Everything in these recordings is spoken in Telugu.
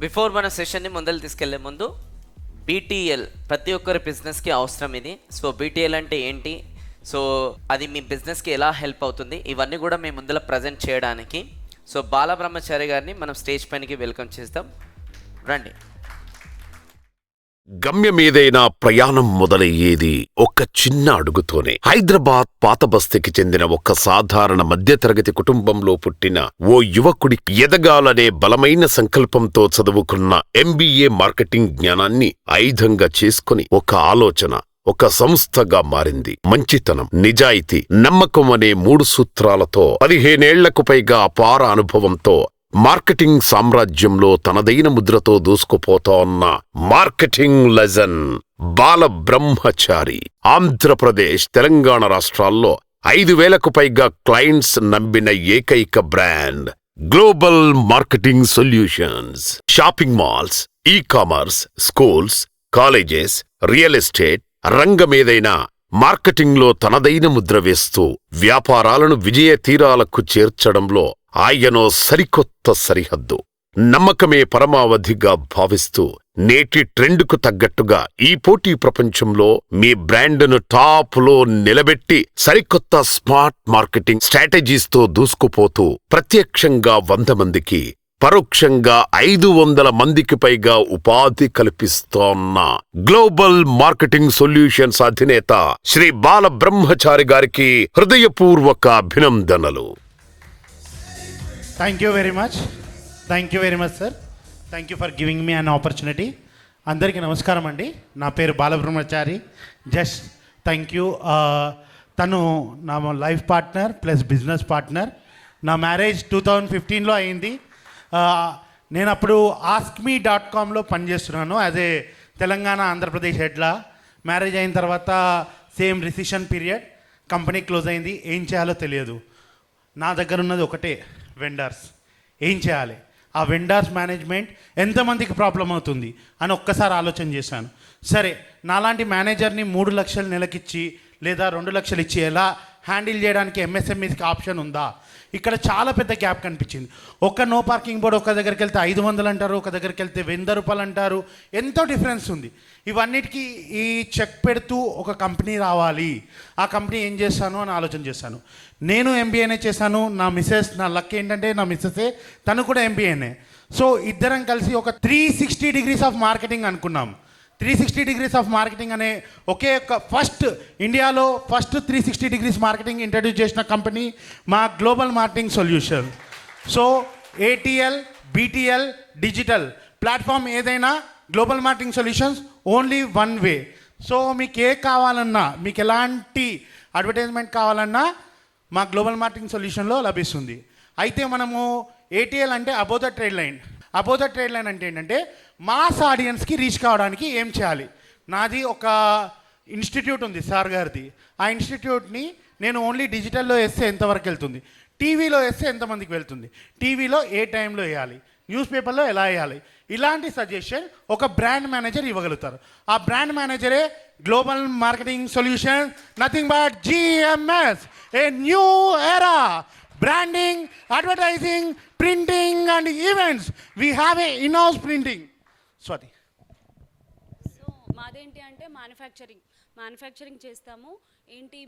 బిఫోర్ మన సెషన్ని ముందలు తీసుకెళ్లే ముందు బీటీఎల్ ప్రతి ఒక్కరి బిజినెస్కి అవసరం ఇది. సో బీటీఎల్ అంటే ఏంటి, సో అది మీ బిజినెస్కి ఎలా హెల్ప్ అవుతుంది, ఇవన్నీ కూడా మేము ముందర ప్రజెంట్ చేయడానికి సో బాలబ్రహ్మచారి గారిని మనం స్టేజ్ పైనకి వెల్కమ్ చేస్తాం. రండి. గమ్యమేదైనా ప్రయాణం మొదలయ్యేది ఒక చిన్న అడుగుతోనే. హైదరాబాద్ పాత బస్తీకి చెందిన ఒక సాధారణ మధ్యతరగతి కుటుంబంలో పుట్టిన ఓ యువకుడికి ఎదగాలనే బలమైన సంకల్పంతో చదువుకున్న ఎంబీఏ మార్కెటింగ్ జ్ఞానాన్ని ఆయుధంగా చేసుకుని ఒక ఆలోచన, ఒక సంస్థగా మారింది. మంచితనం, నిజాయితీ, నమ్మకం అనే 3 సూత్రాలతో 15 ఏళ్లకు పైగా అపార అనుభవంతో మార్కెటింగ్ సామ్రాజ్యంలో తనదైన ముద్రతో దూసుకుపోతోన్న మార్కెటింగ్ లెజెండ్ బాలబ్రహ్మచారి. ఆంధ్రప్రదేశ్, తెలంగాణ రాష్ట్రాల్లో 5,000కు పైగా క్లయింట్స్ నమ్మిన ఏకైక brand global marketing solutions. Shopping malls, ecommerce, schools, colleges, real estate రంగమేదైనా మార్కెటింగ్లో తనదైన ముద్ర వేస్తూ వ్యాపారాలను విజయ తీరాలకు చేర్చడంలో ఆయనో సరికొత్త సరిహద్దు. నమ్మకమే పరమావధిగా భావిస్తూ నేటి ట్రెండ్కు తగ్గట్టుగా ఈ పోటీ ప్రపంచంలో మీ బ్రాండ్ను టాప్లో నిలబెట్టి సరికొత్త స్మార్ట్ మార్కెటింగ్ స్ట్రాటజీస్తో దూసుకుపోతూ ప్రత్యక్షంగా 100 మందికి, పరోక్షంగా 500 మందికి పైగా ఉపాధి కల్పిస్తోన్న గ్లోబల్ మార్కెటింగ్ సొల్యూషన్స్ అధినేత శ్రీ బాలబ్రహ్మచారి గారికి హృదయపూర్వక అభినందనలు. Thank you very much sir. Thank you for giving me an opportunity. అందరికీ నమస్కారం అండి. నా పేరు బాలబ్రహ్మచారి. Just thank you. తను నా life partner plus business partner. నా మ్యారేజ్ 2015లో అయింది. నేను అప్పుడు askme.comలో పనిచేస్తున్నాను యాజ్ ఏ తెలంగాణ ఆంధ్రప్రదేశ్ హెడ్లా. మ్యారేజ్ అయిన తర్వాత same recession period, company close అయింది. ఏం చేయాలో తెలియదు. నా దగ్గర ఉన్నది ఒకటే, వెండర్స్. ఏం చేయాలి, ఆ వెండర్స్ మేనేజ్మెంట్ ఎంతమందికి ప్రాబ్లం అవుతుంది అని ఒక్కసారి ఆలోచన చేశాను. సరే, నాలాంటి మేనేజర్ని 3 లక్షలు నెలకిచ్చి లేదా 2 లక్షలు ఇచ్చి ఎలా హ్యాండిల్ చేయడానికి ఎంఎస్ఎంఈస్కి ఆప్షన్ ఉందా? ఇక్కడ చాలా పెద్ద గ్యాప్ కనిపించింది. ఒక నో పార్కింగ్ బోర్డు ఒక దగ్గరికి వెళ్తే 500 అంటారు, ఒక దగ్గరికి వెళ్తే 100 రూపాయలు అంటారు. ఎంతో డిఫరెన్స్ ఉంది. ఇవన్నిటికీ ఈ చెక్ పెడుతూ ఒక కంపెనీ రావాలి. ఆ కంపెనీ ఏం చేస్తాను అని ఆలోచన చేశాను. నేను ఎంబీఏనే చేశాను. నా మిస్సెస్, నా లక్ ఏంటంటే నా మిస్సెసే, తను కూడా ఎంబీఏనే. సో ఇద్దరం కలిసి ఒక 360 డిగ్రీస్ ఆఫ్ మార్కెటింగ్ అనుకున్నాం. 360 డిగ్రీస్ ఆఫ్ మార్కెటింగ్ అనే ఒకే ఒక ఇండియాలో ఫస్ట్ 360 డిగ్రీస్ మార్కెటింగ్ ఇంట్రడ్యూస్ చేసిన కంపెనీ మా global marketing solution. So ATL, BTL, digital platform ఏదైనా global marketing solutions only one way. So మీకు ఏ కావాలన్నా, మీకు ఎలాంటి అడ్వర్టైజ్మెంట్ కావాలన్నా మా గ్లోబల్ మార్కెటింగ్ సొల్యూషన్లో లభిస్తుంది. అయితే మనము ఏటీఎల్ అంటే above the trade line. Above the trade line అంటే ఏంటంటే మాస్ ఆడియన్స్కి రీచ్ కావడానికి ఏం చేయాలి. నాది ఒక ఇన్స్టిట్యూట్ ఉంది సార్ గారిది. ఆ ఇన్స్టిట్యూట్ని నేను ఓన్లీ డిజిటల్లో వేస్తే ఎంతవరకు వెళ్తుంది, టీవీలో వేస్తే ఎంతమందికి వెళ్తుంది, టీవీలో ఏ టైంలో వేయాలి, న్యూస్ పేపర్లో ఎలా వేయాలి, ఇలాంటి సజెషన్ ఒక బ్రాండ్ మేనేజర్ ఇవ్వగలుగుతారు. ఆ బ్రాండ్ మేనేజరే global marketing solution, nothing but GMS, a new era. Branding, advertising, printing and events. We have a in-house printing. Sorry. So మాదేంటి అంటే మ్యానుఫ్యాక్చరింగ్ చేస్తాము. ఏంటి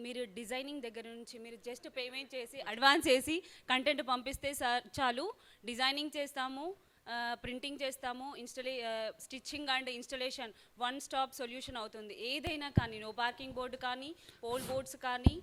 మీరు డిజైనింగ్ దగ్గర నుంచి మీరు జస్ట్ పేమెంట్ చేసి అడ్వాన్స్ చేసి కంటెంట్ పంపిస్తే చాలు. డిజైనింగ్ చేస్తాము, ప్రింటింగ్ చేస్తాము, stitching and installation, one stop solution అవుతుంది. ఏదైనా కానీ, నో పార్కింగ్ బోర్డు కానీ, పోల్ బోర్డ్స్ కానీ,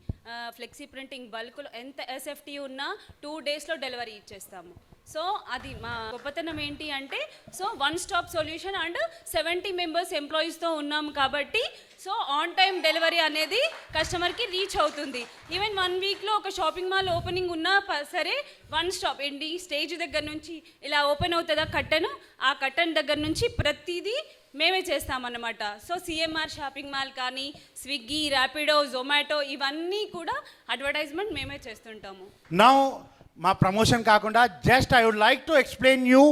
ఫ్లెక్సీ ప్రింటింగ్, బల్క్లో ఎంత ఎస్ఎఫ్టీ ఉన్నా 2 డేస్లో డెలివరీ ఇచ్చేస్తాము. సో అది మా గొప్పతనం ఏంటి అంటే, so one stop solution and 70 members ఎంప్లాయీస్తో ఉన్నాము కాబట్టి సో ఆన్ టైం డెలివరీ అనేది కస్టమర్కి రీచ్ అవుతుంది. ఈవెన్ 1 వీక్లో ఒక షాపింగ్ మాల్ ఓపెనింగ్ ఉన్నా సరే వన్ స్టాప్ ఏంటి, స్టేజ్ దగ్గర నుంచి ఇలా ఓపెన్ అవుతుందా కట్టను, ఆ కట్టన్ దగ్గర నుంచి ప్రతిదీ మేమే చేస్తామన్నమాట. సో సిఎంఆర్ షాపింగ్ మాల్ కానీ, స్విగ్గీ, ర్యాపిడో, జొమాటో ఇవన్నీ కూడా అడ్వర్టైజ్మెంట్ మేమే చేస్తుంటాము. నౌ మా ప్రమోషన్ కాకుండా just I would like to explain you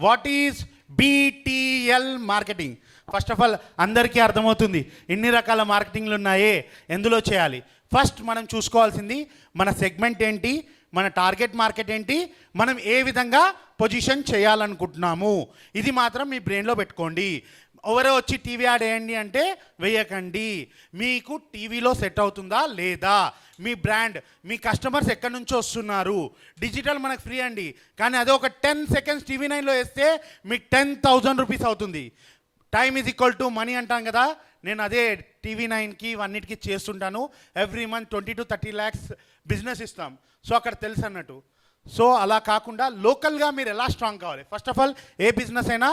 what is BTL marketing. First of all అందరికీ అర్థమవుతుంది ఎన్ని రకాల మార్కెటింగ్లు ఉన్నాయే, ఎందులో చేయాలి. ఫస్ట్ మనం చూసుకోవాల్సింది మన సెగ్మెంట్ ఏంటి, మన టార్గెట్ మార్కెట్ ఏంటి, మనం ఏ విధంగా పొజిషన్ చేయాలనుకుంటున్నాము, ఇది మాత్రం మీ బ్రెయిన్లో పెట్టుకోండి. ఎవరో వచ్చి టీవీ యాడ్ వేయండి అంటే వేయకండి. మీకు టీవీలో సెట్ అవుతుందా లేదా, మీ బ్రాండ్, మీ కస్టమర్స్ ఎక్కడి నుంచో వస్తున్నారు. డిజిటల్ మనకు ఫ్రీ అండి, కానీ అదే ఒక 10 seconds టీవీ 9లో వేస్తే మీకు 10,000 రూపీస్ అవుతుంది. Time is equal to money అంటాం కదా, నేను అదే టీవీ 9కి అన్నిటికీ చేస్తుంటాను. Every month 20 to 30 lakhs business ఇస్తాం. సో అక్కడ తెలుసు అన్నట్టు. సో అలా కాకుండా లోకల్గా మీరు ఎలా స్ట్రాంగ్ కావాలి. First of all A business అయినా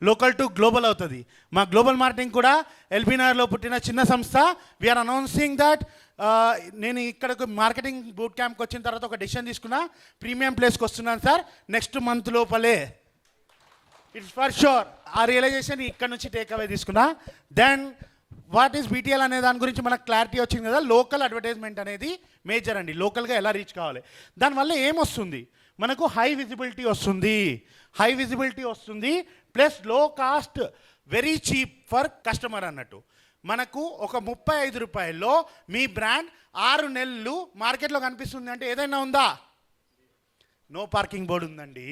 లోకల్ టు గ్లోబల్ అవుతుంది. మా గ్లోబల్ మార్కెటింగ్ కూడా ఎల్బీ నగర్లో పుట్టిన చిన్న సంస్థ. వీఆర్ అనౌన్సింగ్ దట్ నేను ఇక్కడకు మార్కెటింగ్ బూట్ క్యాంప్కి వచ్చిన తర్వాత ఒక డెసిషన్ తీసుకున్నా, ప్రీమియం ప్లేస్కి వస్తున్నాను సార్ నెక్స్ట్ మంత్ లోపలే. It's for sure. ఆ రియలైజేషన్ ఇక్కడ నుంచి టేక్ అవే తీసుకున్నా. దెన్ వాట్ ఈస్ బీటీఎల్ అనే దాని గురించి మనకు క్లారిటీ వచ్చింది కదా. లోకల్ అడ్వర్టైజ్మెంట్ అనేది మేజర్ అండి. లోకల్గా ఎలా రీచ్ కావాలి, దానివల్ల ఏమొస్తుంది, మనకు హై విజిబిలిటీ వస్తుంది, ప్లస్ లో cost, very cheap for customer అన్నట్టు. మనకు ఒక 35 రూపాయల్లో మీ బ్రాండ్ 6 నెలలు మార్కెట్లో కనిపిస్తుంది అంటే ఏదైనా ఉందా? నో పార్కింగ్ బోర్డు ఉందండి,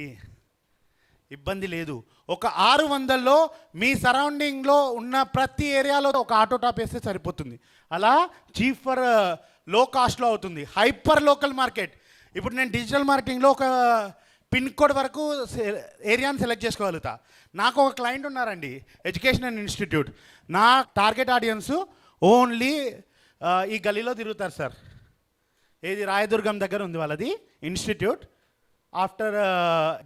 ఇబ్బంది లేదు. ఒక 600లో మీ సరౌండింగ్లో ఉన్న ప్రతి ఏరియాలో ఒక ఆటో టాప్ వేస్తే సరిపోతుంది. అలా చీప్ ఫర్ లో కాస్ట్లో అవుతుంది. Hyper local market. ఇప్పుడు నేను డిజిటల్ మార్కెటింగ్లో ఒక పిన్ కోడ్ వరకు ఏరియాని సెలెక్ట్ చేసుకోగలుగుతా. నాకు ఒక క్లయింట్ ఉన్నారండి, ఎడ్యుకేషనల్ ఇన్స్టిట్యూట్. నా టార్గెట్ ఆడియన్స్ ఓన్లీ ఈ గలీలో తిరుగుతారు సార్. ఏది రాయదుర్గం దగ్గర ఉంది వాళ్ళది ఇన్స్టిట్యూట్. ఆఫ్టర్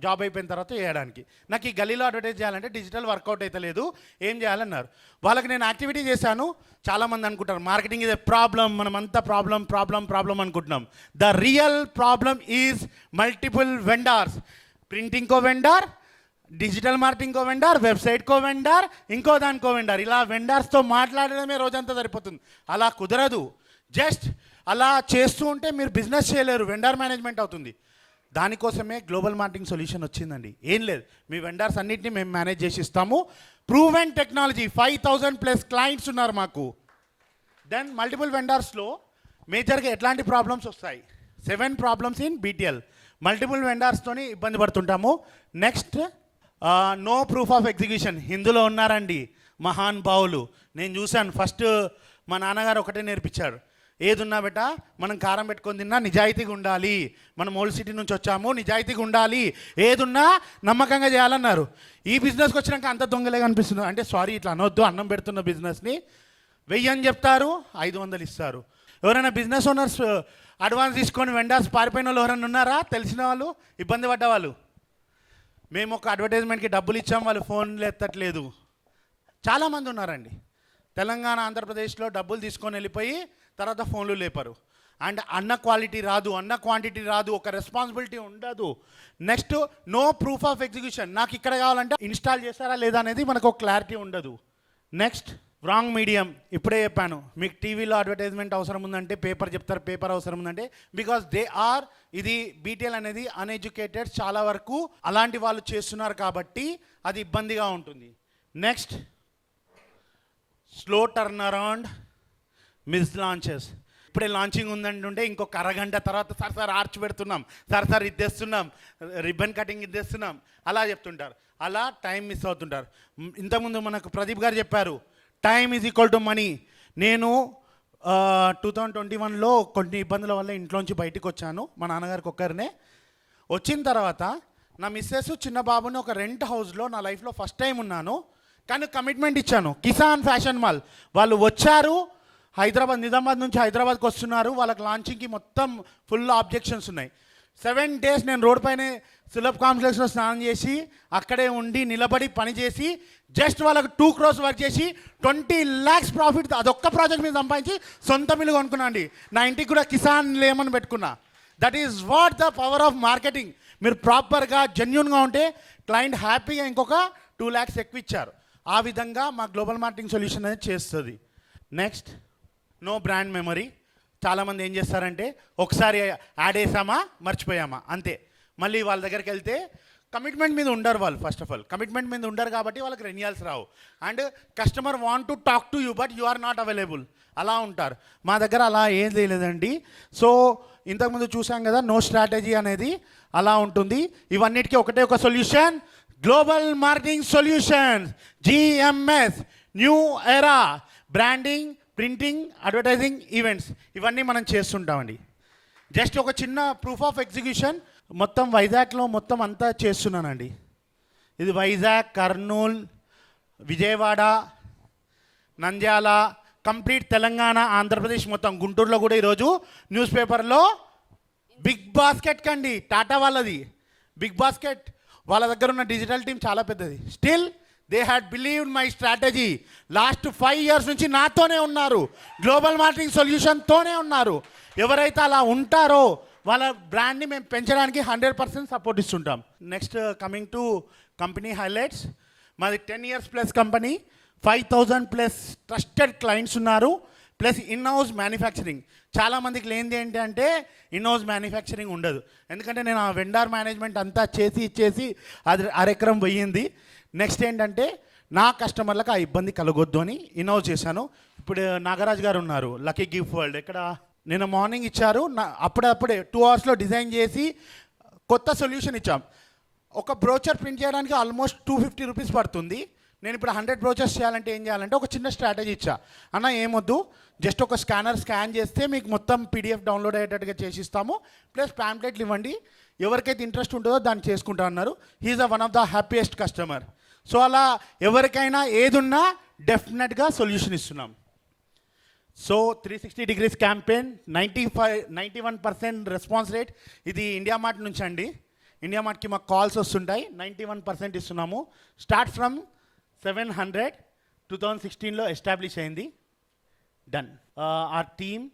జాబ్ అయిపోయిన తర్వాత చేయడానికి నాకు ఈ గలీలో అడ్వర్టైజ్ చేయాలంటే డిజిటల్ వర్కౌట్ అయితే లేదు, ఏం చేయాలన్నారు. వాళ్ళకి నేను యాక్టివిటీ చేశాను. చాలామంది అనుకుంటారు మార్కెటింగ్ ఇదే ప్రాబ్లం, మనమంతా ప్రాబ్లం అనుకుంటున్నాం. The real problem is multiple vendors. Printing co vendor, digital marketing co vendor, website co vendor, ఇంకో దానికో వెండార్. ఇలా వెండార్స్తో మాట్లాడడమే రోజంతా సరిపోతుంది. అలా కుదరదు. జస్ట్ అలా చేస్తూ ఉంటే మీరు బిజినెస్ చేయలేరు, వెండార్ మేనేజ్మెంట్ అవుతుంది. దానికోసమే గ్లోబల్ మార్కెటింగ్ సొల్యూషన్ వచ్చిందండి. ఏం లేదు, మీ వెండర్స్ అన్నింటినీ మేము మేనేజ్ చేసి ఇస్తాము. ప్రూవెన్ టెక్నాలజీ, 5,000+ క్లయింట్స్ ఉన్నారు మాకు. దెన్ మల్టిపుల్ వెండర్స్లో మేజర్గా ఎట్లాంటి ప్రాబ్లమ్స్ వస్తాయి? 7 ప్రాబ్లమ్స్ ఇన్ బీటీఎల్. మల్టిపుల్ వెండర్స్తోని ఇబ్బంది పడుతుంటాము. Next no proof of execution. ఇందులో ఉన్నారండి మహాన్ భావులు. నేను చూశాను. ఫస్ట్ మా నాన్నగారు ఒకటే నేర్పించాడు, ఏదున్నా బెట మనం కారం పెట్టుకొని తిన్నా నిజాయితీగా ఉండాలి. మనం ఓల్డ్ సిటీ నుంచి వచ్చాము, నిజాయితీగా ఉండాలి, ఏదున్నా నమ్మకంగా చేయాలన్నారు. ఈ బిజినెస్కి వచ్చినాక అంత దొంగలే కనిపిస్తుంది. అంటే సారీ ఇట్లా అనొద్దు, అన్నం పెడుతున్న బిజినెస్ని 1000 అని చెప్తారు, 500 ఇస్తారు. ఎవరైనా బిజినెస్ ఓనర్స్ అడ్వాన్స్ తీసుకొని వెండర్స్ పారిపోయిన వాళ్ళు ఎవరైనా ఉన్నారా? తెలిసిన వాళ్ళు, ఇబ్బంది పడ్డవాళ్ళు. మేము ఒక అడ్వర్టైజ్మెంట్కి డబ్బులు ఇచ్చాము, వాళ్ళు ఫోన్లు ఎత్తట్లేదు. చాలామంది ఉన్నారండి. తెలంగాణ, ఆంధ్రప్రదేశ్లో డబ్బులు తీసుకొని వెళ్ళిపోయి తర్వాత ఫోన్లు లేపరు. అండ్ అన్న క్వాలిటీ రాదు, అన్న క్వాంటిటీ రాదు, ఒక రెస్పాన్సిబిలిటీ ఉండదు. Next no proof of execution. నాకు ఇక్కడ కావాలంటే ఇన్స్టాల్ చేస్తారా లేదా అనేది మనకు ఒక క్లారిటీ ఉండదు. Next wrong medium. ఇప్పుడే చెప్పాను, మీకు టీవీలో అడ్వర్టైజ్మెంట్ అవసరం ఉందంటే పేపర్ చెప్తారు, పేపర్ అవసరం ఉందంటే బికాస్ దే ఆర్, ఇది బీటీఎల్ అనేది అన్ఎడ్యుకేటెడ్ చాలా వరకు అలాంటి వాళ్ళు చేస్తున్నారు కాబట్టి అది ఇబ్బందిగా ఉంటుంది. Next slow turn around, miss launches. ఇప్పుడే లాంచింగ్ ఉందంటుంటే ఇంకొక అరగంట తర్వాత సార్ ఆర్చ్ పెడుతున్నాం, సార్ ఇద్దేస్తున్నాం, రిబ్బన్ కటింగ్ ఇద్దేస్తున్నాం అలా చెప్తుంటారు. అలా టైం మిస్ అవుతుంటారు. ఇంతకుముందు మనకు ప్రదీప్ గారు చెప్పారు, time is equal to money. నేను 2021లో కొన్ని ఇబ్బందుల వల్ల ఇంట్లోంచి బయటకు వచ్చాను. మా నాన్నగారికి ఒక్కరినే. వచ్చిన తర్వాత నా మిస్సెస్, చిన్న బాబుని ఒక రెంట్ హౌస్లో నా లైఫ్లో ఫస్ట్ టైం ఉన్నాను. కానీ కమిట్మెంట్ ఇచ్చాను. కిసాన్ ఫ్యాషన్ మాల్ వాళ్ళు వచ్చారు, నిజామాబాద్ నుంచి హైదరాబాద్కి వస్తున్నారు. వాళ్ళకి లాంచింగ్కి మొత్తం ఫుల్ ఆబ్జెక్షన్స్ ఉన్నాయి. 7 days నేను రోడ్ పైనే సులభ్ కాంప్లెక్స్లో స్నానం చేసి అక్కడే ఉండి నిలబడి పని చేసి జస్ట్ వాళ్ళకి 2 crores వర్క్ చేసి 20 lakhs ప్రాఫిట్ అదొక్క ప్రాజెక్ట్ మీద సంపాదించి సొంత మిల్లు కొనుక్కున్నా అండి. నా ఇంటికి కూడా కిసాన్ లేమని పెట్టుకున్నా. That is what the power of marketing. మీరు ప్రాపర్గా జెన్యూన్గా ఉంటే క్లయింట్ హ్యాపీగా ఇంకొక 2 lakhs ఎక్కువ ఇచ్చారు. ఆ విధంగా మా గ్లోబల్ మార్కెటింగ్ సొల్యూషన్ అనేది చేస్తుంది. Next no brand memory. చాలామంది ఏం చేస్తారంటే ఒకసారి యాడ్ వేసామా మర్చిపోయామా అంతే. మళ్ళీ వాళ్ళ దగ్గరికి వెళ్తే కమిట్మెంట్ మీద ఉండరు వాళ్ళు. ఫస్ట్ ఆఫ్ ఆల్ కమిట్మెంట్ మీద ఉండరు కాబట్టి వాళ్ళకి రెన్యూవల్స్ రావు. And customer want to talk to you but you are not available అలా ఉంటారు. మా దగ్గర అలా ఏం లేదండి. సో ఇంతకుముందు చూసాం కదా, నో స్ట్రాటజీ అనేది అలా ఉంటుంది. ఇవన్నిటికీ ఒకటే ఒక solution, global marketing solutions, GMS, new era, branding, printing, advertising, events, ఇవన్నీ మనం చేస్తుంటామండి. జస్ట్ ఒక చిన్న ప్రూఫ్ ఆఫ్ ఎగ్జిక్యూషన్, మొత్తం వైజాగ్లో మొత్తం అంతా చేస్తున్నానండి. ఇది వైజాగ్, కర్నూల్, విజయవాడ, నంద్యాల, కంప్లీట్ తెలంగాణ, ఆంధ్రప్రదేశ్ మొత్తం, గుంటూరులో కూడా ఈరోజు న్యూస్ పేపర్లో బిగ్ బాస్కెట్ కండి, టాటా వాళ్ళది బిగ్ బాస్కెట్, వాళ్ళ దగ్గర ఉన్న డిజిటల్ టీం చాలా పెద్దది. Still they had believed my strategy. Last 5 years నుంచి నాతోనే ఉన్నారు, గ్లోబల్ మార్కెటింగ్ సొల్యూషన్తోనే ఉన్నారు. ఎవరైతే అలా ఉంటారో వాళ్ళ బ్రాండ్ని మేము పెంచడానికి 100% సపోర్ట్ ఇస్తుంటాం. Next coming to company highlights, మాది 10 years plus company, 5,000+ trusted clients ఉన్నారు, ప్లస్ ఇన్ హౌస్ మ్యానుఫ్యాక్చరింగ్. చాలామందికి లేనిది ఏంటంటే ఇన్ హౌస్ మ్యానుఫ్యాక్చరింగ్ ఉండదు, ఎందుకంటే నేను ఆ వెండర్ మేనేజ్మెంట్ అంతా చేసి అది అరెకరం పోయింది. నెక్స్ట్ ఏంటంటే నా కస్టమర్లకు ఆ ఇబ్బంది కలగొద్దు అని ఇన్ హౌస్ చేశాను. ఇప్పుడు నాగరాజ్ గారు ఉన్నారు, లక్కీ గిఫ్ట్ వరల్డ్, ఇక్కడ నేను మార్నింగ్ ఇచ్చారు, అప్పుడే 2 hours డిజైన్ చేసి కొత్త సొల్యూషన్ ఇచ్చాం. ఒక బ్రోచర్ ప్రింట్ చేయడానికి ఆల్మోస్ట్ 250 రూపీస్ పడుతుంది. నేను ఇప్పుడు 100 బ్రోచర్స్ చేయాలంటే ఏం చేయాలంటే ఒక చిన్న స్ట్రాటజీ ఇచ్చా. అన్న ఏమొద్దు, జస్ట్ ఒక స్కాన్ చేస్తే మీకు మొత్తం PDF డౌన్లోడ్ అయ్యేటట్టుగా చేసిస్తాము, ప్లస్ ప్యాంప్లెట్లు ఇవ్వండి, ఎవరికైతే ఇంట్రెస్ట్ ఉంటుందో దాన్ని చేసుకుంటా అన్నారు. He's one of the happiest customer. So అలా ఎవరికైనా ఏదున్నా డెఫినెట్గా సొల్యూషన్ ఇస్తున్నాం. So 360 degrees campaign, 91% response rate. ఇది ఇండియా మార్ట్ నుంచి అండి, ఇండియా మార్ట్కి మాకు కాల్స్ వస్తుంటాయి. 91% ఇస్తున్నాము. స్టార్ట్ ఫ్రమ్ 700, 2016లో ఎస్టాబ్లిష్ అయింది. Done. Our team.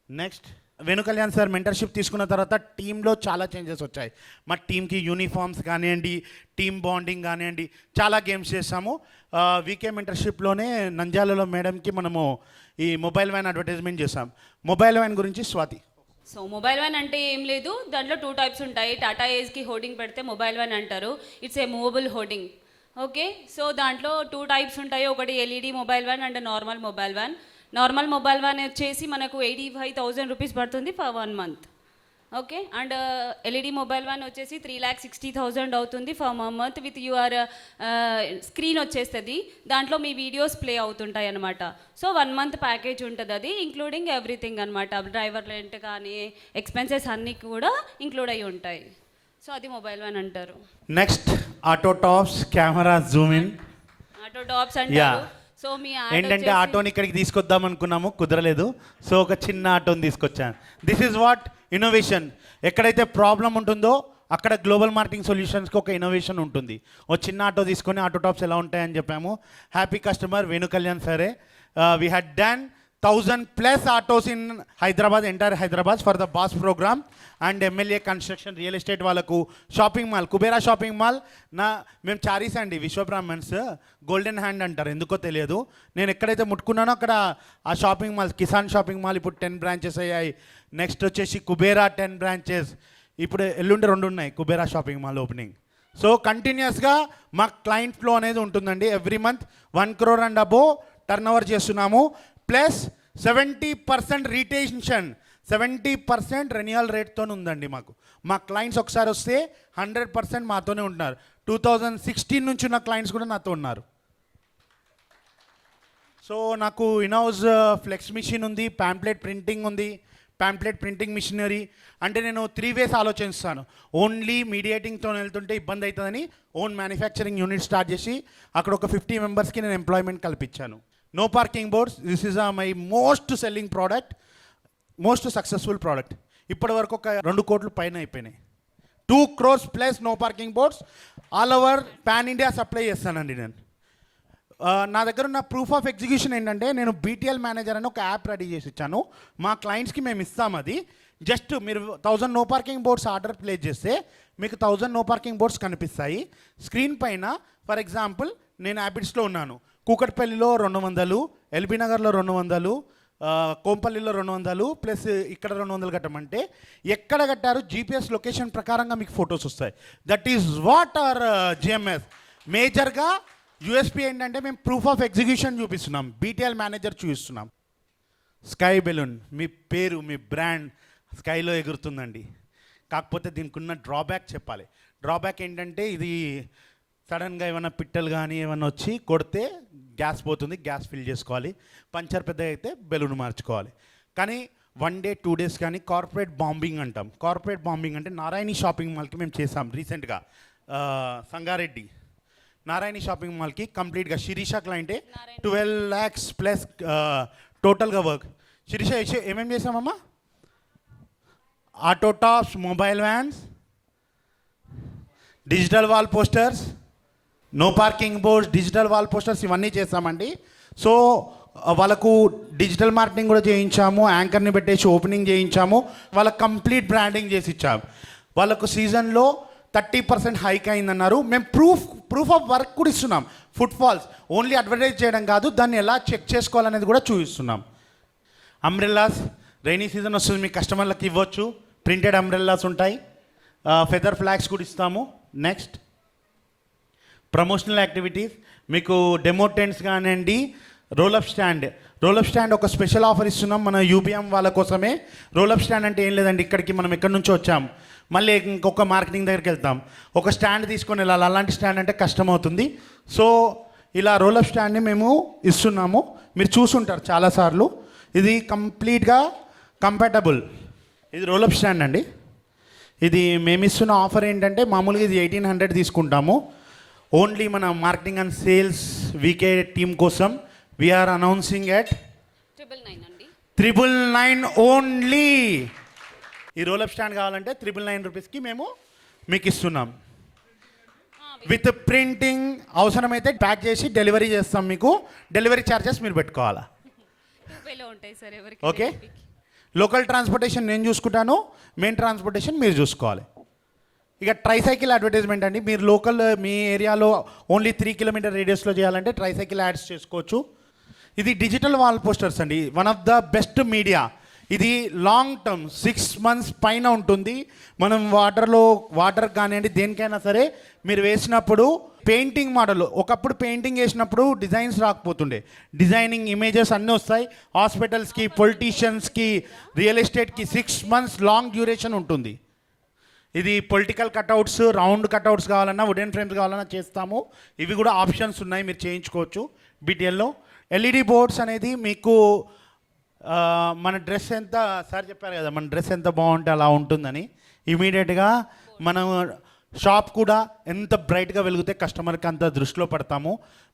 Next Venu Kalyan sir mentorship తీసుకున్న తర్వాత టీంలో చాలా చేంజెస్ వచ్చాయి. మా టీంకి యూనిఫామ్స్ కానివ్వండి, టీమ్ బాండింగ్ కానివ్వండి, చాలా గేమ్స్ చేసాము. వీకే మెంటర్షిప్లోనే నంద్యాలలో మేడంకి మనము ఈ మొబైల్ వ్యాన్ అడ్వర్టైజ్మెంట్ చేసాం. మొబైల్ వ్యాన్ గురించి స్వాతి. సో మొబైల్ వ్యాన్ అంటే ఏం లేదు, దాంట్లో 2 types ఉంటాయి. టాటా ఏజ్కి హోర్డింగ్ పెడితే మొబైల్ వ్యాన్ అంటారు. It's a movable hoarding. Okay, so దాంట్లో 2 types ఉంటాయి. ఒకటి LED mobile van and normal mobile van. Normal mobile van వచ్చేసి మనకు 85,000 రూపీస్ పడుతుంది for 1 month. Okay, and LED mobile van వచ్చేసి 3,60,000 అవుతుంది for month. With your screen వచ్చేస్తుంది, దాంట్లో మీ వీడియోస్ ప్లే అవుతుంటాయి అనమాట. సో 1 month ప్యాకేజ్ ఉంటుంది, అది ఇంక్లూడింగ్ ఎవ్రీథింగ్ అనమాట. డ్రైవర్ రెంట్ కానీ ఎక్స్పెన్సెస్ అన్నీ కూడా ఇంక్లూడ్ అయి ఉంటాయి. సో అది మొబైల్ వ్యాన్ అంటారు. Next auto tops, camera Zoom in. Auto tops అంటారు. సో మీ ఏంటంటే ఆటోని ఇక్కడికి తీసుకొద్దాం అనుకున్నాము, కుదరలేదు. సో ఒక చిన్న ఆటోని తీసుకొచ్చాను. This is what innovation. ఎక్కడైతే ప్రాబ్లం ఉంటుందో అక్కడ గ్లోబల్ మార్కెటింగ్ సొల్యూషన్స్కి ఒక ఇన్నోవేషన్ ఉంటుంది. ఓ చిన్న ఆటో తీసుకొని ఆటో టాప్స్ ఎలా ఉంటాయని చెప్పాము. హ్యాపీ కస్టమర్ వేణు కళ్యాణ్ సరే. We had done 1,000+ autos in Hyderabad, entire Hyderabad for the boss program and MLA construction, real estate వాళ్ళకు, shopping mall, Kubera shopping mall. మేము చారీస్ అండి, విశ్వబ్రాహ్మణ్స్ గోల్డెన్ హ్యాండ్ అంటారు, ఎందుకో తెలియదు. నేను ఎక్కడైతే ముట్టుకున్నానో అక్కడ ఆ shopping mall, Kisan shopping mall ఇప్పుడు 10 branches అయ్యాయి. నెక్స్ట్ వచ్చేసి కుబేరా 10 branches. ఇప్పుడు ఎల్లుండి 2 ఉన్నాయి Kubera shopping mall opening. So కంటిన్యూస్గా మా క్లయింట్ ఫ్లో అనేది ఉంటుందండి. Every month 1 crore and above turn చేస్తున్నాము. ప్లస్ 70% రీటెన్షన్, 70% రెన్యువల్ రేట్తో ఉందండి మాకు. మా క్లయింట్స్ ఒకసారి వస్తే 100% మాతోనే ఉంటున్నారు. 2016 నుంచి ఉన్న క్లయింట్స్ కూడా నాతో ఉన్నారు. సో నాకు ఇన్హౌస్ ఫ్లెక్స్ మిషన్ ఉంది, ప్యాంప్లెట్ ప్రింటింగ్ ఉంది, ప్యాంప్లెట్ ప్రింటింగ్ మిషనరీ. అంటే నేను 3 ways ఆలోచిస్తాను. ఓన్లీ మీడియేటింగ్తో వెళ్తుంటే ఇబ్బంది అవుతుందని ఓన్ మ్యానుఫ్యాక్చరింగ్ యూనిట్ స్టార్ట్ చేసి అక్కడ ఒక 50 members నేను ఎంప్లాయ్మెంట్ కల్పించాను. No parking boards, this is my most selling product, most successful product. ఇప్పటి వరకు ఒక 2 కోట్ల పైన అయిపోయినాయి. 2 crores+ no parking boards all over pan India supply చేస్తానండి నేను. నా దగ్గర ఉన్న ప్రూఫ్ ఆఫ్ ఎగ్జిక్యూషన్ ఏంటంటే నేను BTL మేనేజర్ అని ఒక యాప్ రెడీ చేసి ఇచ్చాను. మా క్లయింట్స్కి మేము ఇస్తాం. అది జస్ట్ మీరు 1000 no parking boards order place చేస్తే మీకు 1000 నో పార్కింగ్ బోర్డ్స్ కనిపిస్తాయి స్క్రీన్ పైన. ఫర్ ఎగ్జాంపుల్ నేను హ్యాబిట్స్లో ఉన్నాను, కూకట్పల్లిలో 200, ఎల్బీ నగర్లో 200, కోంపల్లిలో 200, ప్లస్ ఇక్కడ 200 కట్టమంటే ఎక్కడ కట్టారు GPS లొకేషన్ ప్రకారంగా మీకు ఫొటోస్ వస్తాయి. That is what are GMS. మేజర్గా USP ఏంటంటే మేము ప్రూఫ్ ఆఫ్ ఎగ్జిక్యూషన్ చూపిస్తున్నాం, BTL మేనేజర్ చూపిస్తున్నాం. స్కై బెలూన్, మీ పేరు, మీ బ్రాండ్ స్కైలో ఎగురుతుందండి. కాకపోతే దీనికి ఉన్న డ్రాబ్యాక్ చెప్పాలి. డ్రాబ్యాక్ ఏంటంటే ఇది సడన్గా ఏమైనా పిట్టలు కానీ ఏమైనా వచ్చి కొడితే గ్యాస్ పోతుంది, గ్యాస్ ఫిల్ చేసుకోవాలి. పంచర్ పెద్దగా అయితే బెలూన్ మార్చుకోవాలి. కానీ 1 day 2 days కానీ కార్పొరేట్ బాంబింగ్ అంటాం. కార్పొరేట్ బాంబింగ్ అంటే నారాయణి షాపింగ్ మాల్కి మేము చేసాం రీసెంట్గా. సంగారెడ్డి నారాయణి షాపింగ్ మాల్కి కంప్లీట్గా శిరీష క్లయింటే 12 lakhs ప్లస్ టోటల్గా వర్క్. శిరీష ఏమేమి చేసామమ్మా? Auto tops, mobile vans, digital wall posters, no parking boards, digital wall posters ఇవన్నీ చేస్తామండి. సో వాళ్ళకు డిజిటల్ మార్కెటింగ్ కూడా చేయించాము, యాంకర్ని పెట్టేసి ఓపెనింగ్ చేయించాము, వాళ్ళకి కంప్లీట్ బ్రాండింగ్ చేసి ఇచ్చాము. వాళ్ళకు సీజన్లో 30% హైక్ అయిందన్నారు. మేము ప్రూఫ్ ఆఫ్ వర్క్ కూడా ఇస్తున్నాం. ఫుట్ ఫాల్స్ ఓన్లీ అడ్వర్టైజ్ చేయడం కాదు, దాన్ని ఎలా చెక్ చేసుకోవాలనేది కూడా చూపిస్తున్నాం. అంబ్రెల్లాస్ రైనీ సీజన్ వస్తుంది, మీ కస్టమర్లకు ఇవ్వచ్చు. ప్రింటెడ్ అంబ్రెల్లాస్ ఉంటాయి, ఫెదర్ ఫ్లాగ్స్ కూడా ఇస్తాము. నెక్స్ట్ ప్రమోషనల్ యాక్టివిటీస్, మీకు డెమో టెంట్స్ కానివ్వండి, రోలప్ స్టాండ్ ఒక స్పెషల్ ఆఫర్ ఇస్తున్నాం మన యూబీఎం వాళ్ళ కోసమే. రోలప్ స్టాండ్ అంటే ఏం లేదండి, ఇక్కడికి మనం ఎక్కడి నుంచో వచ్చాం, మళ్ళీ ఇంకొక మార్కెటింగ్ దగ్గరికి వెళ్తాం, ఒక స్టాండ్ తీసుకొని వెళ్ళాలి. అలాంటి స్టాండ్ అంటే కష్టం అవుతుంది. సో ఇలా రోలప్ స్టాండ్ని మేము ఇస్తున్నాము. మీరు చూసుంటారు చాలాసార్లు. ఇది కంప్లీట్గా కంపాటబుల్. ఇది రోలప్ స్టాండ్ అండి. ఇది మేము ఇస్తున్న ఆఫర్ ఏంటంటే మామూలుగా ఇది 1800 తీసుకుంటాము. ఓన్లీ మన మార్కెటింగ్ అండ్ సేల్స్ వీకే టీమ్ కోసం వీఆర్ అనౌన్సింగ్ ఎట్ 999 అండి. 999 ఓన్లీ. ఈ రోలప్ స్టాండ్ కావాలంటే 999 రూపీస్కి మేము మీకు ఇస్తున్నాం. విత్ ప్రింటింగ్, అవసరమైతే ప్యాక్ చేసి డెలివరీ చేస్తాం. మీకు డెలివరీ ఛార్జెస్ మీరు పెట్టుకోవాలా. రూపాయలు ఉంటాయి సార్ ఎవరికి. ఓకే, లోకల్ ట్రాన్స్పోర్టేషన్ నేను చూసుకుంటాను, మెయిన్ ట్రాన్స్పోర్టేషన్ మీరు చూసుకోవాలి. ఇక ట్రైసైకిల్ అడ్వర్టైజ్మెంట్ అండి. మీరు లోకల్ మీ ఏరియాలో ఓన్లీ 3 kilometer రేడియస్లో చేయాలంటే ట్రైసైకిల్ యాడ్స్ చేసుకోవచ్చు. ఇది డిజిటల్ వాల్ పోస్టర్స్ అండి, one of the best media. ఇది లాంగ్ టర్మ్ 6 months పైన ఉంటుంది. మనం వాటర్ కానివ్వండి దేనికైనా సరే మీరు వేసినప్పుడు పెయింటింగ్ మోడల్, ఒకప్పుడు పెయింటింగ్ వేసినప్పుడు డిజైన్స్ రాకపోతుండే, డిజైనింగ్ ఇమేజెస్ అన్నీ వస్తాయి. హాస్పిటల్స్కి, పొలిటీషియన్స్కి, రియల్ ఎస్టేట్కి 6 months లాంగ్ డ్యూరేషన్ ఉంటుంది. ఇది పొలిటికల్ కట్అవుట్స్, రౌండ్ కట్అవుట్స్ కావాలన్నా, వుడెన్ ఫ్రేమ్స్ కావాలన్నా చేస్తాము. ఇవి కూడా ఆప్షన్స్ ఉన్నాయి, మీరు చేయించుకోవచ్చు బీటీఎల్లో. ఎల్ఈడి బోర్డ్స్ అనేది మీకు మన డ్రెస్ ఎంత, సార్ చెప్పారు కదా మన డ్రెస్ ఎంత బాగుంటే అలా ఉంటుందని. ఇమీడియట్గా మనం షాప్ కూడా ఎంత బ్రైట్గా వెలిగితే కస్టమర్కి అంత దృష్టిలో పడతాము.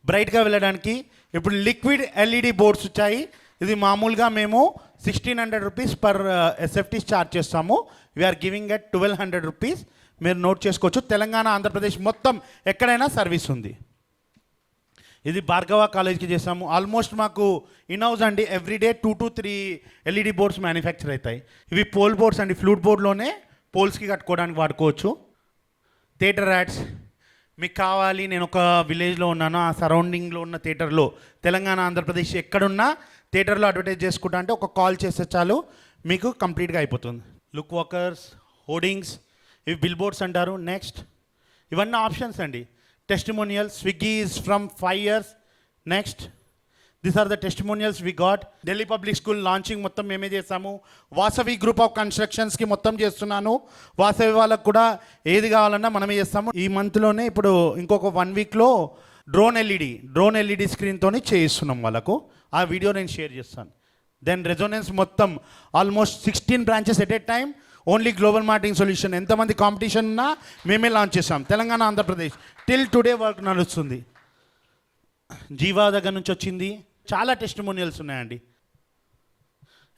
బ్రైట్గా వెళ్ళడానికి ఇప్పుడు లిక్విడ్ ఎల్ఈడి బోర్డ్స్ వచ్చాయి. ఇది మామూలుగా మేము 1600 రూపీస్ పర్ ఎస్ఎఫ్టీ ఛార్జ్ చేస్తాము. We are giving at 1200 rupees. మీరు నోట్ చేసుకోవచ్చు. తెలంగాణ, ఆంధ్రప్రదేశ్ మొత్తం ఎక్కడైనా సర్వీస్ ఉంది. ఇది భార్గవ కాలేజ్కి చేసాము. ఆల్మోస్ట్ మాకు ఇన్హౌస్ అండి, everyday 2 to 3 LED boards manufacture అవుతాయి. ఇవి పోల్ బోర్డ్స్ అండి, ఫ్లూట్ బోర్డ్లోనే పోల్స్కి కట్టుకోవడానికి వాడుకోవచ్చు. థియేటర్ యాడ్స్ మీకు కావాలి, నేను ఒక విలేజ్లో ఉన్నాను, ఆ సరౌండింగ్లో ఉన్న థియేటర్లో తెలంగాణ, ఆంధ్రప్రదేశ్ ఎక్కడున్నా థియేటర్లో అడ్వర్టైజ్ చేసుకుంటా అంటే ఒక కాల్ చేస్తే చాలు మీకు కంప్లీట్గా అయిపోతుంది. లుక్ వాకర్స్, హోర్డింగ్స్, ఇవి బిల్ బోర్డ్స్ అంటారు. నెక్స్ట్ ఇవన్నీ ఆప్షన్స్ అండి. Testimonials, Swiggy is from 5 years. Next these are the testimonials we got. Delhi public school launching మొత్తం మేమే చేస్తాము. వాసవి గ్రూప్ ఆఫ్ కన్స్ట్రక్షన్స్కి మొత్తం చేస్తున్నాను. వాసవి వాళ్ళకు కూడా ఏది కావాలన్నా మనమే చేస్తాము. ఈ మంత్లోనే ఇప్పుడు ఇంకొక 1 weekలో డ్రోన్ ఎల్ఈడి స్క్రీన్తో చేయిస్తున్నాం వాళ్ళకు. ఆ వీడియో నేను షేర్ చేస్తాను. దెన్ రెజోనెన్స్ మొత్తం almost 16 branches at a time. Only global marketing solution. ఎంతమంది కాంపిటీషన్ ఉన్నా మేమే లాంచ్ చేస్తాం. Telangana, Andhra Pradesh till today work నడుస్తుంది. జీవా దగ్గర నుంచి వచ్చింది. చాలా టెస్టిమోనియల్స్ ఉన్నాయండి.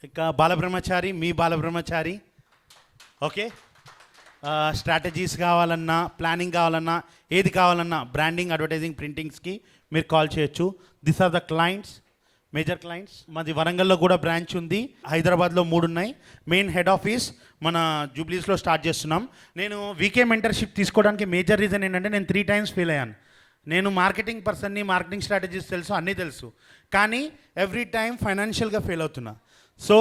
ఇక బాలబ్రహ్మచారి, మీ బాలబ్రహ్మచారి. ఓకే, స్ట్రాటజీస్ కావాలన్నా, ప్లానింగ్ కావాలన్నా, ఏది కావాలన్నా బ్రాండింగ్, అడ్వర్టైజింగ్, ప్రింటింగ్స్కి మీరు కాల్ చేయొచ్చు. This are the clients, major clients. మాది వరంగల్లో కూడా బ్రాంచ్ ఉంది, హైదరాబాద్లో 3 ఉన్నాయి. మెయిన్ హెడ్ ఆఫీస్ మన జూబ్లీస్లో స్టార్ట్ చేస్తున్నాం. నేను వీకే మెంటర్షిప్ తీసుకోవడానికి మేజర్ రీజన్ ఏంటంటే నేను 3 times ఫెయిల్ అయ్యాను. నేను మార్కెటింగ్ పర్సన్ని, మార్కెటింగ్ స్ట్రాటజీస్ తెలుసు, అన్నీ తెలుసు, కానీ ఎవ్రీ టైం ఫైనాన్షియల్గా ఫెయిల్ అవుతున్నా. సో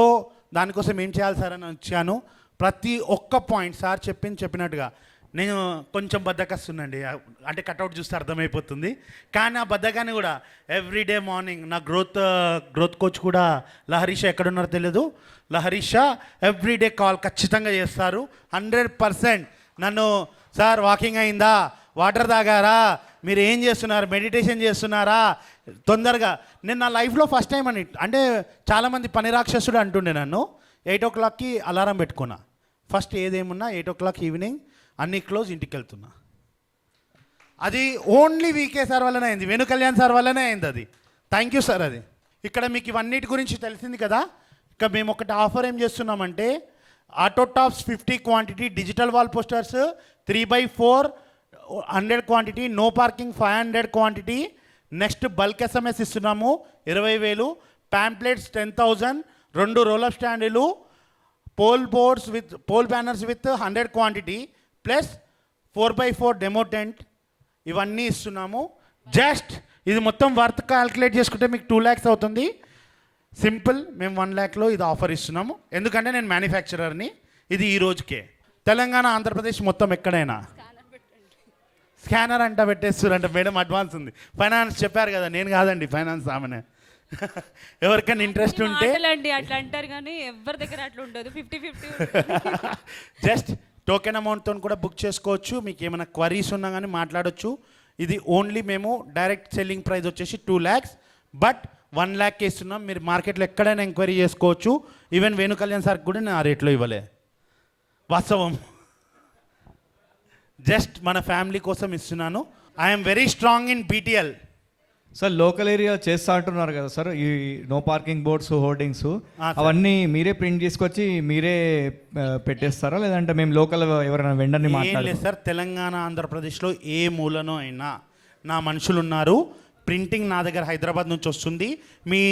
దానికోసం ఏం చేయాలి సార్ అని వచ్చాను. ప్రతి ఒక్క పాయింట్ సార్ చెప్పినట్టుగా నేను కొంచెం బద్దకస్తుందండి, అంటే కట్అవుట్ చూస్తే అర్థమైపోతుంది. కానీ ఆ బద్దకాన్ని కూడా ఎవ్రీడే మార్నింగ్ నా గ్రోత్ కోచ్ కూడా లహరీష ఎక్కడున్నారో తెలియదు, లహరీష ఎవ్రీడే కాల్ ఖచ్చితంగా చేస్తారు. 100% నన్ను సార్ వాకింగ్ అయిందా, వాటర్ తాగారా, మీరు ఏం చేస్తున్నారు, మెడిటేషన్ చేస్తున్నారా, తొందరగా. నేను నా లైఫ్లో ఫస్ట్ టైం అని, అంటే చాలామంది పని రాక్షసుడు అంటుండే నన్ను. 8 o'clockకి అలారం పెట్టుకున్నా. ఫస్ట్ ఏదేమున్నా 8 o'clock ఈవినింగ్ అన్నీ క్లోజ్, ఇంటికి వెళ్తున్నా. అది ఓన్లీ వీకే సార్ వల్లనే అయింది, వేణు కళ్యాణ్ సార్ వల్లనే అయింది అది. Thank you sir. అది ఇక్కడ మీకు ఇవన్నిటి గురించి తెలిసింది కదా. ఇక మేము ఒకటి ఆఫర్ ఏం చేస్తున్నామంటే auto tops 50 quantity, digital wall posters 3x4 100 quantity, no parking 500 quantity. Next bulk SMS ఇస్తున్నాము 20,000, ప్యాంప్లెట్స్ 10,000, 2 రోలర్ స్టాండ్లు, pole banners with 100 quantity, plus 4x4 demo tent, ఇవన్నీ ఇస్తున్నాము. జస్ట్ ఇది మొత్తం వర్త్ క్యాల్కులేట్ చేసుకుంటే మీకు 2 lakhs అవుతుంది. సింపుల్, మేము 1 lakhలో ఇది ఆఫర్ ఇస్తున్నాము. ఎందుకంటే నేను మ్యానుఫ్యాక్చరర్ని. ఇది ఈ రోజుకే తెలంగాణ, ఆంధ్రప్రదేశ్ మొత్తం ఎక్కడైనా స్కానర్ అంట పెట్టేస్తారంట. మేడం అడ్వాన్స్ ఉంది. ఫైనాన్స్ చెప్పారు కదా, నేను కాదండి ఫైనాన్స్ ఆమెనే. ఎవరికైనా ఇంట్రెస్ట్ ఉంటే అట్లా అంటారు కానీ ఎవరి దగ్గర అట్లా ఉండదు. 50-50 జస్ట్ టోకెన్ అమౌంట్తో కూడా బుక్ చేసుకోవచ్చు. మీకు ఏమైనా క్వరీస్ ఉన్నా కానీ మాట్లాడొచ్చు. ఇది ఓన్లీ మేము డైరెక్ట్ సెల్లింగ్ ప్రైస్ వచ్చేసి 2 lakhs, బట్ 1 lakh ఇస్తున్నాం. మీరు మార్కెట్లో ఎక్కడైనా ఎంక్వైరీ చేసుకోవచ్చు. ఈవెన్ వేణు కళ్యాణ్ సార్కి కూడా నేను ఆ రేట్లో ఇవ్వలే, వాస్తవం. జస్ట్ మన ఫ్యామిలీ కోసం ఇస్తున్నాను. I'm very strong in BTL. Sir local area చేస్తా అంటున్నారు కదా సార్, ఈ no parking boards, hoardings sir. అవన్నీ మీరే ప్రింట్ తీసుకొచ్చి మీరే పెట్టేస్తారా, లేదంటే మేము లోకల్ ఎవరైనా వెండర్ని ఏం మాట్లాడాలి? లేదు సార్, తెలంగాణ ఆంధ్రప్రదేశ్లో ఏ మూలనో అయినా నా మనుషులు ఉన్నారు. ప్రింటింగ్ నా దగ్గర హైదరాబాద్ నుంచి వస్తుంది. మీ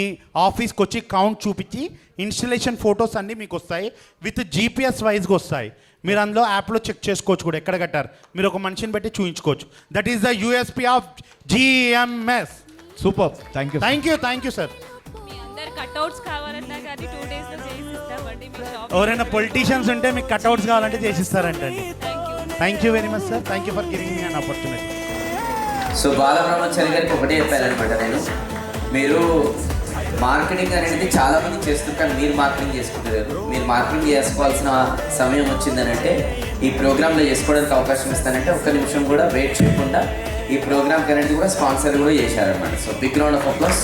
ఆఫీస్కి వచ్చి కౌంట్ చూపించి ఇన్స్టలేషన్ ఫొటోస్ అన్నీ మీకు వస్తాయి, విత్ GPS వైజ్గా వస్తాయి. మీరు అందులో యాప్లో చెక్ చేసుకోవచ్చు కూడా ఎక్కడ కట్టారు. మీరు ఒక మనిషిని పెట్టి చూపించుకోవచ్చు. That is the USP of GMS. Super, thank you. Thank you sir. మీ అందరు కట్అవుట్స్ కావాలన్నా కానీ 2 daysలో చేసి ఇస్తామండి. మీ షాప్ ఎవరైనా పొలిటీషియన్స్ ఉంటే మీకు కట్అవుట్స్ కావాలంటే చేసిస్తారంటండి. Thank you very much sir. Thank you for giving me an opportunity. So Balabrahmachari గారికి ఒకటే చెప్పాలన్నమాట నేను, మీరు మార్కెటింగ్ అనేది చాలా మంది చేస్తుంటారు, మీరు మార్కెటింగ్ చేసుకుంటారు. మీరు మార్కెటింగ్ చేసుకోవాల్సిన సమయం వచ్చిందని అంటే ఈ ప్రోగ్రాంలో చేసుకోవడానికి అవకాశం ఇస్తానంటే ఒక్క నిమిషం కూడా వెయిట్ చేయకుండా ఈ ప్రోగ్రామ్కి అనేది కూడా స్పాన్సర్ కూడా చేశారనమాట. So big round of applause.